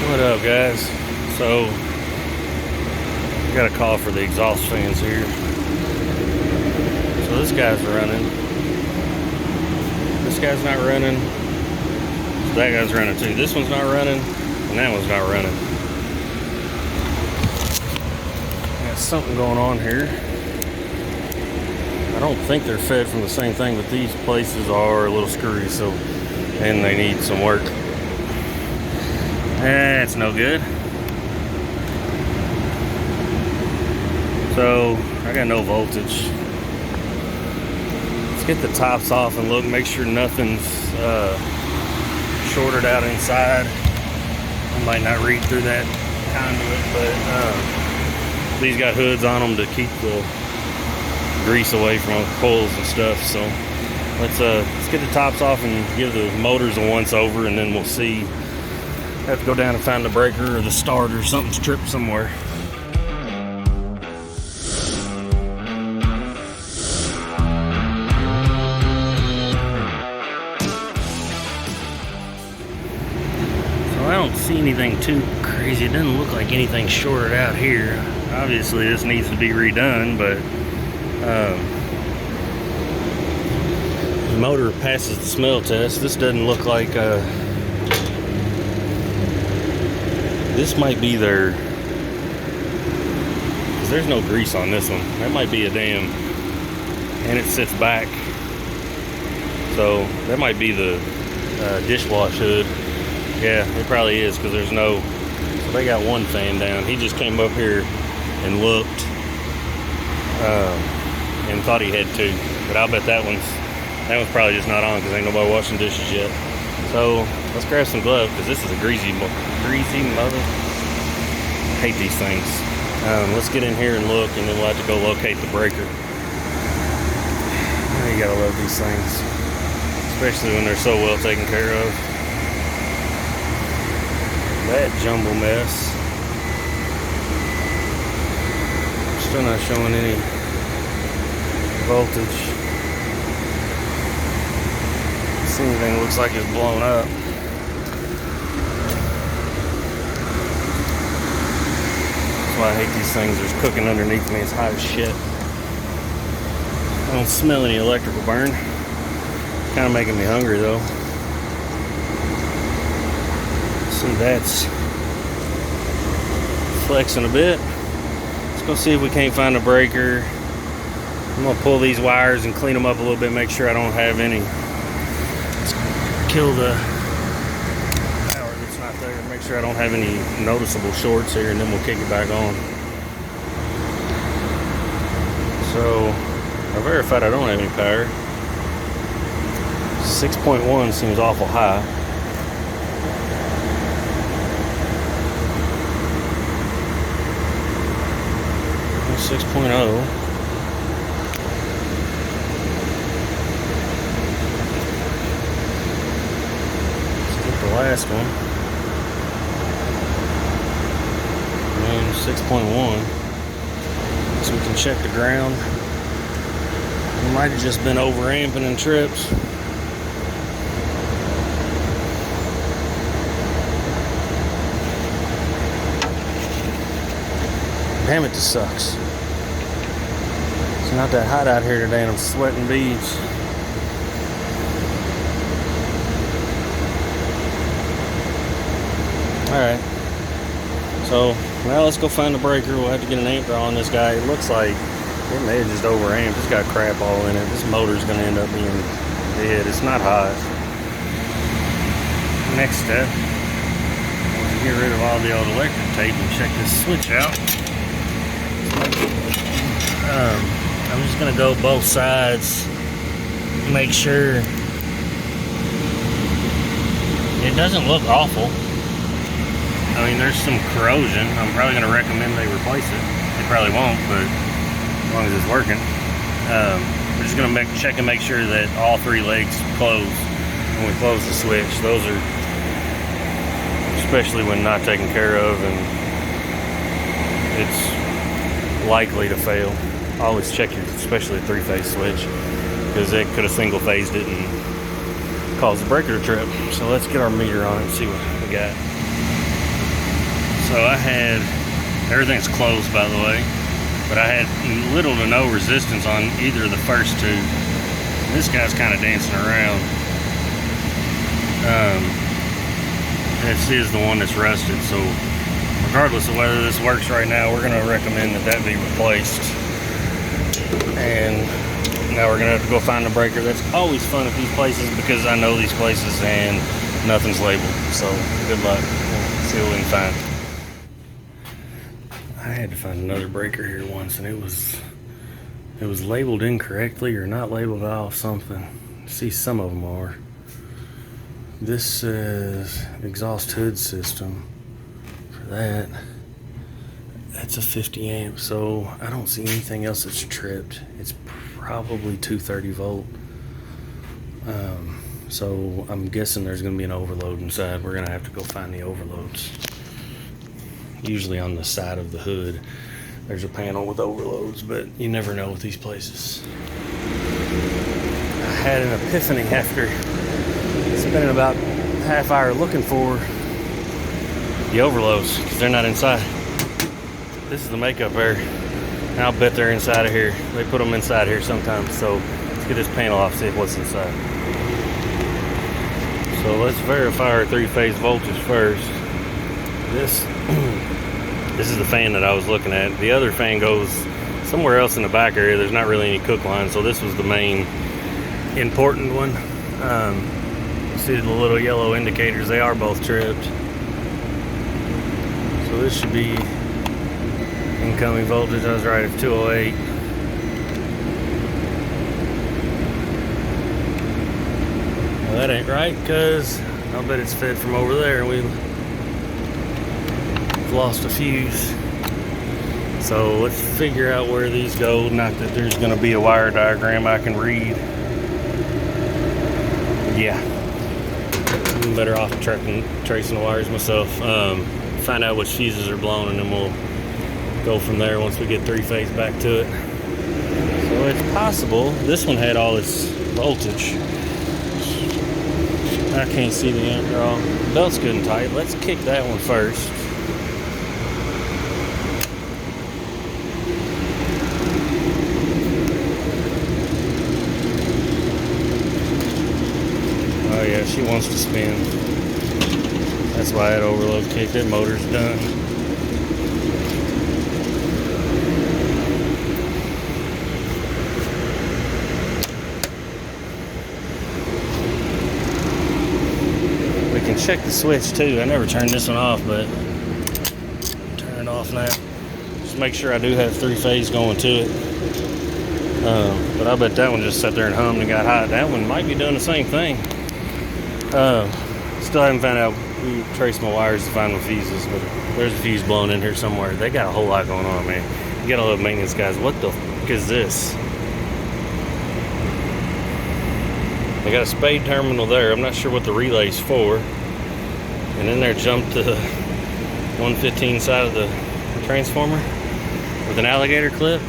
What up, guys? So, I got a call for the exhaust fans here. So this guy's running. This guy's not running. So that guy's running too. This one's not running, and that one's not running. Got something going on here. I don't think they're fed from the same thing, but these places are a little screwy, so, and they need some work. That's no good. So I got no voltage. Let's get the tops off and look, make sure nothing's shorted out inside. I might not read through that conduit, but these got hoods on them to keep the grease away from coils and stuff. So let's get the tops off and give the motors a once over, and then we'll see. Have to go down and find the breaker or the starter. Something's tripped somewhere. So I don't see anything too crazy. It doesn't look like anything shorted out here. Obviously this needs to be redone, but the motor passes the smell test. This doesn't look like this might be their, because there's no grease on this one. That might be a damn, and it sits back. So that might be the dishwash hood. Yeah, it probably is, because there's no, so they got one fan down. He just came up here and looked and thought he had two. But I'll bet that one's probably just not on, because ain't nobody washing dishes yet. So let's grab some gloves, because this is a greasy mother. I hate these things. Let's get in here and look, and then we'll have to go locate the breaker. You gotta love these things, especially when they're so well taken care of. That jumble mess. Still not showing any voltage. This anything looks like it's blown up. That's why I hate these things. There's cooking underneath me. It's hot as shit. I don't smell any electrical burn. Kind of making me hungry though. See, that's flexing a bit. Let's go see if we can't find a breaker. I'm gonna pull these wires and clean them up a little bit, make sure I don't have any. Let's kill the power that's not there, make sure I don't have any noticeable shorts here, and then we'll kick it back on. So I verified I don't have any power. 6.1 seems awful high. 6.0. The last one, and 6.1, so we can check the ground. We might have just been overamping and trips. Damn it, this sucks. It's not that hot out here today, and I'm sweating beads. Alright, so now let's go find the breaker. We'll have to get an amp draw on this guy. It looks like it may have just overamped. It's got crap all in it. This motor's going to end up being dead. It's not hot. Next step, get rid of all the old electric tape and check this switch out. I'm just going to go both sides, make sure it doesn't look awful. I mean, there's some corrosion. I'm probably going to recommend they replace it. They probably won't, but as long as it's working. We're just going to check and make sure that all three legs close when we close the switch. Those are, especially when not taken care of and it's likely to fail. Always check your, especially a three-phase switch, because it could have single-phased it and caused the breaker to trip. So let's get our meter on it and see what we got. So I had, everything's closed by the way, but I had little to no resistance on either of the first two. This guy's kind of dancing around. This is the one that's rusted, so regardless of whether this works right now, we're going to recommend that be replaced. And now we're going to have to go find a breaker. That's always fun at these places because I know these places and nothing's labeled. So good luck. We'll see what we can find. I had to find another breaker here once, and it was labeled incorrectly or not labeled off something. See, some of them are. This says exhaust hood system. For that, that's a 50 amp, so I don't see anything else that's tripped. It's probably 230 volt. So I'm guessing there's going to be an overload inside. We're going to have to go find the overloads. Usually on the side of the hood there's a panel with overloads, but you never know with these places. I had an epiphany after spending about a half hour looking for the overloads because they're not inside. This is the makeup air, and I'll bet they're inside of here. They put them inside here sometimes. So let's get this panel off, see what's inside. So let's verify our three-phase voltage first. This is the fan that I was looking at. The other fan goes somewhere else in the back area. There's not really any cook line, so this was the main important one. See the little yellow indicators, they are both tripped. So this should be incoming voltage. I was right at 208. Well, that ain't right, because I'll bet it's fed from over there and we've lost a fuse. So let's figure out where these go. Not that there's going to be a wire diagram I can read. Yeah, I'm better off tracing the wires myself. Find out which fuses are blown, and then we'll go from there once we get three-phase back to it. So it's possible this one had all its voltage. I can't see the amp draw. Belt's good and tight. Let's kick that one first. Oh yeah, she wants to spin. That's why that overload kicked. That motor's done. We can check the switch too. I never turned this one off, but turn it off now. Just make sure I do have three-phase going to it. But I bet that one just sat there and hummed and got hot. That one might be doing the same thing. Still haven't found out. We traced my wires to find my fuses, but there's a fuse blown in here somewhere. They got a whole lot going on, man. You gotta love maintenance guys. What the f is this? They got a spade terminal there. I'm not sure what the relay's for. And then there jumped the 115 side of the transformer with an alligator clip.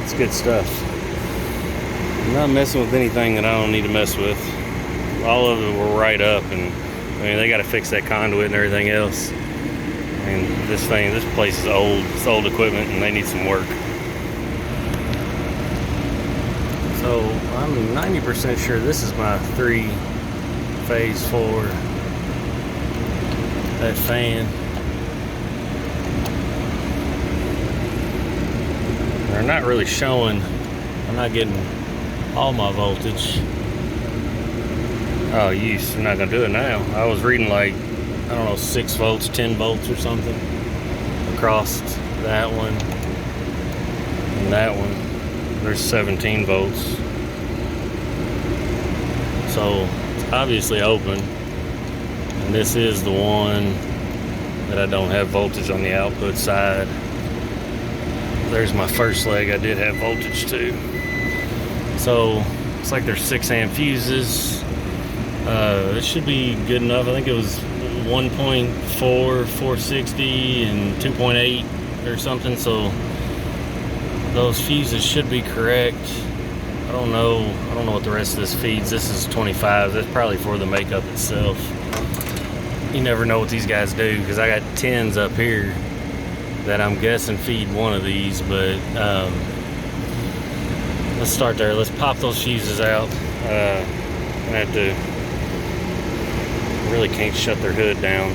It's good stuff. I'm not messing with anything that I don't need to mess with. All of it were right up, and I mean, they got to fix that conduit and everything else. And this place is old. It's old equipment, and they need some work. So I'm 90% sure this is my three-phase for that fan. They're not really showing. I'm not getting all my voltage. Oh, yeesh, they're not gonna do it now. I was reading like, I don't know, 6 volts, 10 volts or something across that one and that one. There's 17 volts. So it's obviously open. And this is the one that I don't have voltage on the output side. There's my first leg I did have voltage to. So it's like there's 6 amp fuses. It should be good enough. I think it was 1.4, 460 and 2.8 or something. So those fuses should be correct. I don't know what the rest of this feeds. This is 25. That's probably for the makeup itself. you never know what these guys do, because I got 10s up here that I'm guessing feed one of these, but let's start there. Let's pop those fuses out. I have to, really can't shut their hood down.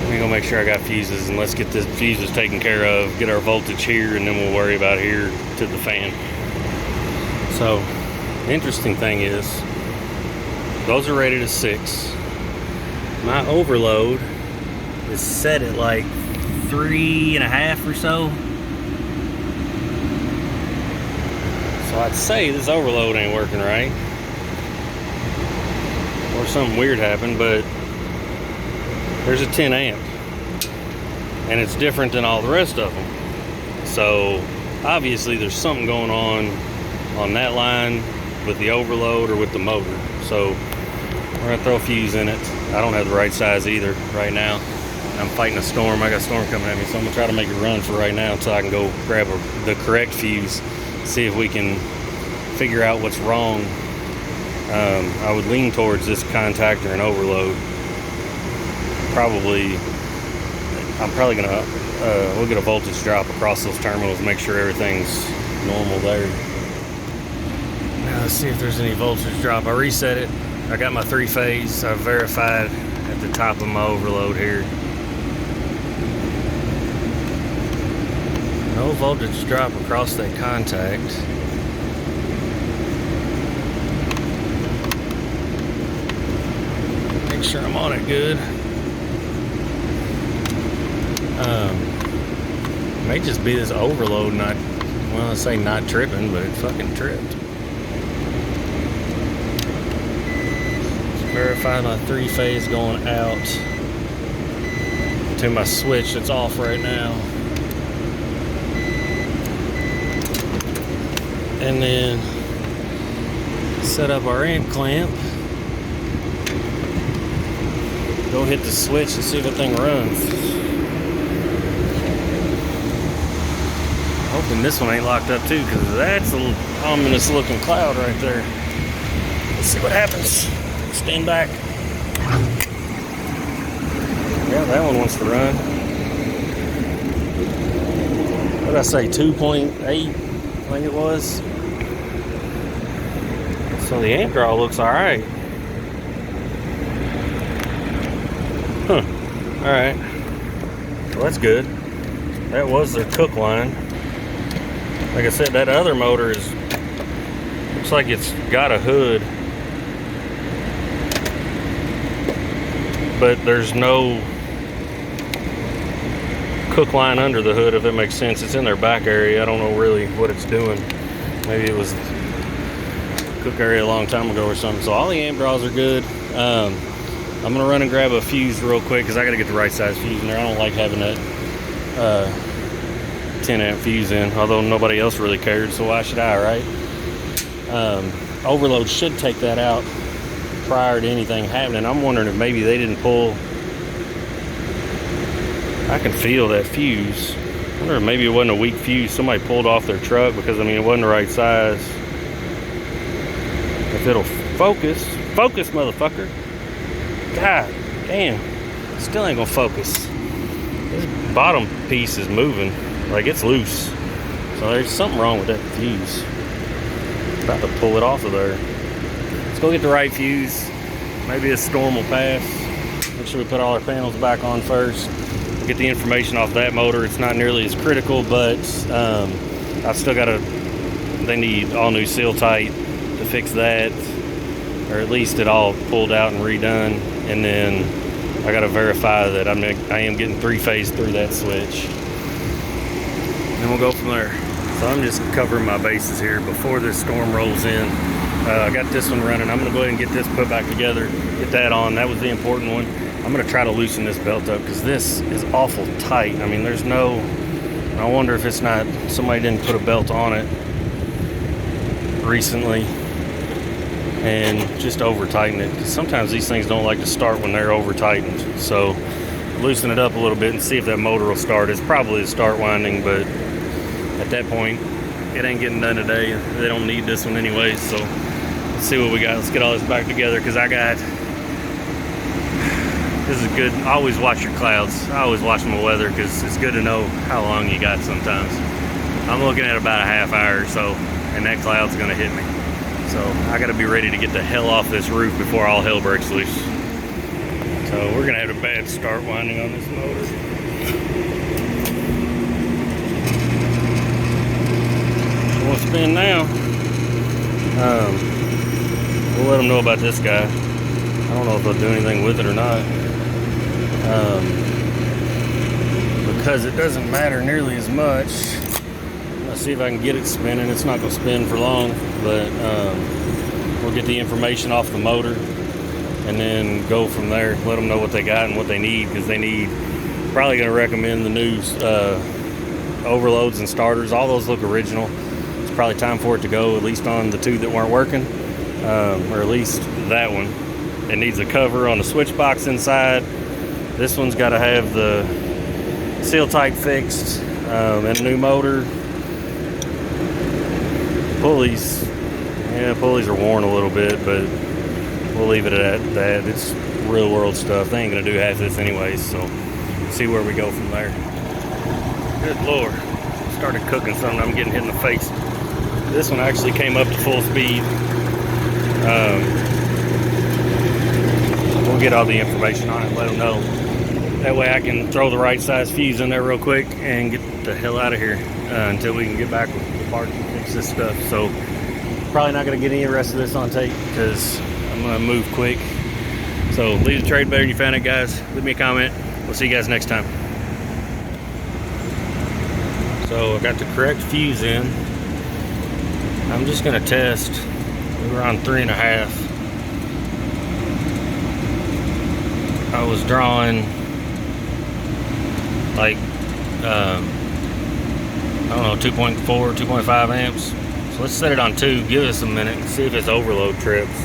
I'm gonna make sure I got fuses, and let's get this fuses taken care of, get our voltage here, and then we'll worry about here to the fan. So, the interesting thing is, those are rated at 6. My overload is set at like 3.5 or so. So I'd say this overload ain't working right, or something weird happened, but there's a 10 amp, and it's different than all the rest of them. So obviously there's something going on that line with the overload or with the motor. So we're gonna throw a fuse in it. I don't have the right size either right now. I'm fighting a storm. I got a storm coming at me, so I'm gonna try to make it run for right now until I can go grab the correct fuse, see if we can figure out what's wrong. I would lean towards this contactor and overload. I'm probably gonna we'll get a voltage drop across those terminals, make sure everything's normal there. Now let's see if there's any voltage drop. I reset it. I got my 3-phase. I verified at the top of my overload here. No voltage drop across that contact. Make sure I'm on it good. May just be this overload not, well, I say not tripping, but it fucking tripped. Verify my 3-phase going out to my switch that's off right now. And then set up our amp clamp. Go hit the switch and see if that thing runs. Hoping this one ain't locked up too, because that's a little ominous looking cloud right there. Let's see what happens. Stand back. Yeah, that one wants to run. What did I say, 2.8? I think it was. So the amp draw looks alright. Huh. Alright. Well, that's good. That was their cook line. Like I said, that other motor looks like it's got a hood, but there's no cook line under the hood, if it makes sense. It's in their back area. I don't know really what it's doing. Maybe it was cook area a long time ago or something. So all the amp draws are good. I'm gonna run and grab a fuse real quick, because I gotta get the right size fuse in there. I don't like having that 10 amp fuse in, although nobody else really cared, so why should I, right? Overload should take that out prior to anything happening. I'm wondering if maybe they didn't pull. I can feel that fuse. I wonder if maybe it wasn't a weak fuse. Somebody pulled off their truck, because I mean it wasn't the right size. If it'll focus, motherfucker. God damn, still ain't gonna focus. This bottom piece is moving, like it's loose. So there's something wrong with that fuse. About to pull it off of there. Let's go get the right fuse. Maybe a storm will pass. Make sure we put all our panels back on first. Get the information off that motor. It's not nearly as critical, but I've still got they need all new seal tight to fix that, or at least it all pulled out and redone. And then I got to verify that I am getting 3-phase through that switch. And we'll go from there. So I'm just covering my bases here before this storm rolls in. I got this one running. I'm going to go ahead and get this put back together, get that on. That was the important one. I'm going to try to loosen this belt up, because this is awful tight. I mean, there's no, I wonder if it's not, somebody didn't put a belt on it recently and just over tighten it, because sometimes these things don't like to start when they're over tightened. So loosen it up a little bit and see if that motor will start. It's probably the start winding, but at that point it ain't getting done today. They don't need this one anyway. So let's see what we got. Let's get all this back together, because I got this is good. Always watch your clouds. I always watch my weather because it's good to know how long you got sometimes. I'm looking at about a half hour or so, and that cloud's gonna hit me. So I gotta be ready to get the hell off this roof before all hell breaks loose. So we're gonna have a bad start winding on this motor. It won't spin now. We'll let them know about this guy. I don't know if they'll do anything with it or not. Because it doesn't matter nearly as much. Let's see if I can get it spinning. It's not going to spin for long, but we'll get the information off the motor and then go from there. Let them know what they got and what they need, because they need, probably going to recommend the new overloads and starters. All those look original. It's probably time for it to go, at least on the two that weren't working, or at least that one. It needs a cover on the switch box inside. This one's got to have the seal tight fixed, and a new motor. Pulleys, yeah, pulleys are worn a little bit, but we'll leave it at that. It's real world stuff. They ain't gonna do half this anyways, so see where we go from there. Good Lord, started cooking something. I'm getting hit in the face. This one actually came up to full speed. We'll get all the information on it and let them know. That way I can throw the right size fuse in there real quick and get the hell out of here until we can get back with the parts and fix this stuff. So probably not going to get any rest of this on tape because I'm going to move quick. So leave the trade better than you found it, guys. Leave me a comment. We'll see you guys next time. So I got the correct fuse in. I'm just going to test. We're on 3.5. I was drawing like I don't know, 2.4, 2.5 amps. So let's set it on 2, give us a minute and see if it's overload trips.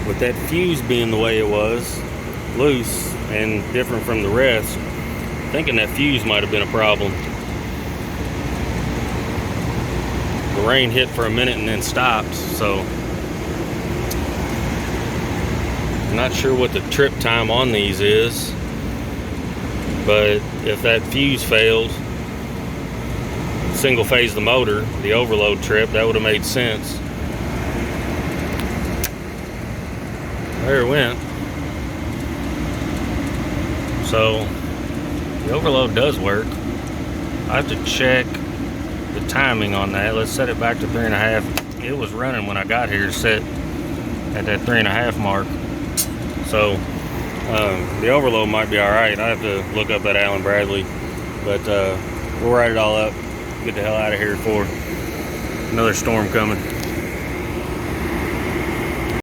With that fuse being the way it was, loose and different from the rest, thinking that fuse might have been a problem. The rain hit for a minute and then stopped, so I'm not sure what the trip time on these is, but if that fuse failed, single phase the motor, the overload trip, that would have made sense. There it went. So the overload does work. I have to check the timing on that. Let's set it back to 3.5. It was running when I got here, set at that 3.5 mark. So the overload might be all right. I have to look up that Allen Bradley, but we'll write it all up, get the hell out of here before another storm coming.